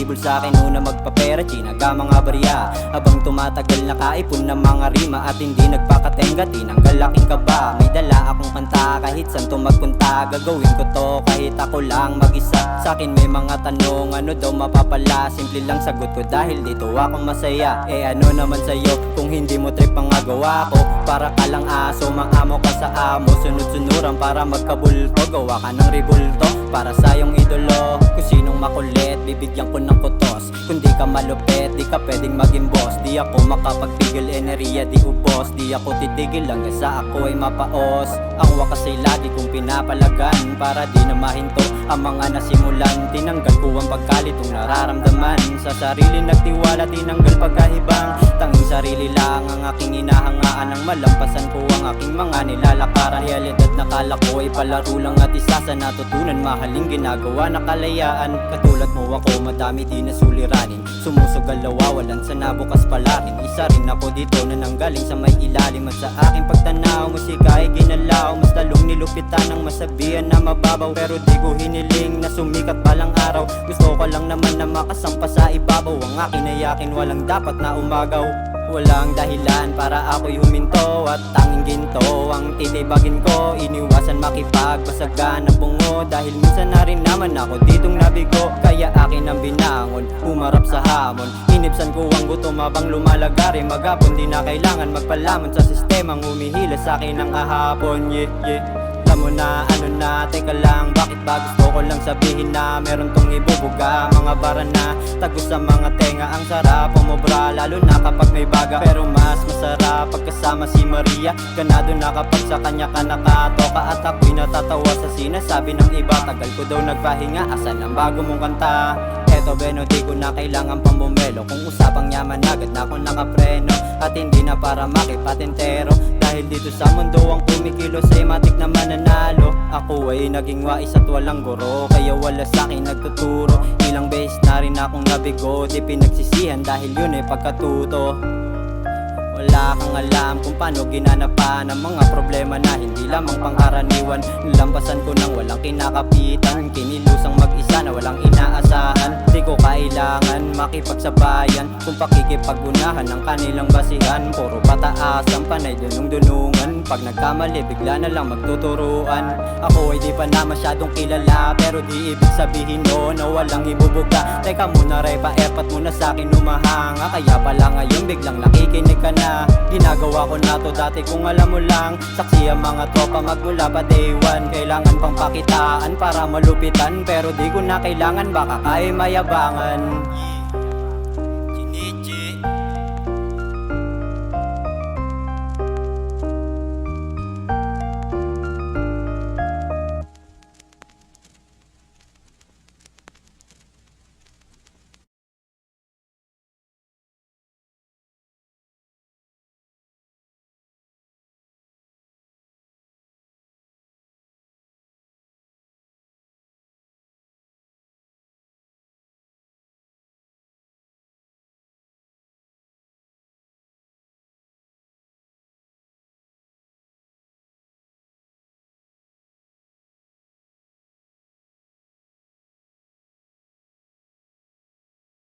humihibol sa akin una magpapera, chinaga mga barya. Habang tumatagal nakaipon ng mga rima at hindi nagpakatenga, tinanggal aking kaba. May dala akong kanta kahit saan to magpunta, gagawin ko to kahit ako lang mag-isa. Sa'kin may mga tanong, ano daw mapapala? Simple lang sagot ko dahil dito ako masaya. Eh ano naman sa'yo kung hindi mo trip ang gawa ko? Para ka lang aso, maamo ka sa amo, sunod-sunuran para magkabulto. Gawa ka ng ribulto para sa iyong idolo. Kung sinong makulit, bibigyan ko ng kutos. Kung di ka malupit, di ka pwedeng maging boss. Di ako makapagpigil, enerhiya di ubos. Di ako titigil hanggang sa ako ay mapaos. Ang wakas ay lagi kong pinapalagan para di na mahinto ang mga nasimulan. Tinanggal ko ang pagkalitong nararamdaman. Sa sarili nagtiwala, tinanggal pagkahibang. Tanging sarili lang ang aking inahangaan. Ang malampasan ko ang aking mga nilalakaran. Realidad na kala ko ay palaro lang at isa sa natutunan. Mahaling ginagawa na kalayaan. Katulad mo ako, madami di na suliranin. Sumusugal nawawalan sa nabukas palakin. Isa rin ako dito na nanggaling sa may ilalim. At sa aking pagtanaw, musika ay ginalaw. Mas lalong nilupitan ang masabihan na mababaw. Pero di ko hiniling na sumikat palang araw. Gusto ko lang naman na makasampa sa ibabaw. Ang akin ay akin, walang dapat na umagaw. Walang dahilan para ako'y huminto at tanging ginto ang titibagin ko. Iniwasan makipagbasagan ng bungo dahil minsan na rin naman ako ditong nabigo. Kaya akin ang binangon, humarap sa hamon. Inipsan ko ang gutom habang lumalagari. Maghapon di na kailangan magpalaman sa sistemang humihila sa akin ang ahapon. Alam mo na, ano na, teka lang, bakit ba gusto ko lang sabihin na meron tong ibubuga. Mga bara na, tagos sa mga tenga. Ang sarap umubra, lalo na kapag may baga. Pero mas masarap pagkasama si Maria. Ganado na kapag sa kanya ka nakatoka. At ako'y natatawa sa sinasabi ng iba. Tagal ko daw nagpahinga, asan ang bago mong kanta? Eto beno, di ko na kailangan pang bumelo. Kung usapang yaman, agad na ako nakapreno. At hindi na para makipatentero. Dahil dito sa mundo ang kumikilos ay matik na mananalo. Ako ay naging wais at walang guro, kaya wala sa'kin nagtuturo. Ilang beses na rin akong nabigo, di pinagsisihan dahil yun ay pagkatuto. Wala kang alam kung paano ginanapan ang mga problema na hindi lamang pangkaraniwan. Nilampasan ko nang walang kinakapitan, kinilusang mag-isa na walang inaasahan. Di ko kailangan makipagsabayan kung pakikipaggunahan ng kanilang basihan. Puro pataas ang panay dunong-dunungan. Pag nagkamali bigla na lang magtuturuan. Ako ay di pa na masyadong kilala, pero di ibig sabihin no na walang ibubuga. Teka muna repa, airpat muna sa'kin humahanga. Kaya pala ngayon biglang nakikinig ka na. Ginagawa ko na to dati kung alam mo lang. Saksi ang mga tropa magmula pa day one. Kailangan pang pakitaan para malupitan, pero di ko na kailangan, baka kaya mayabangan.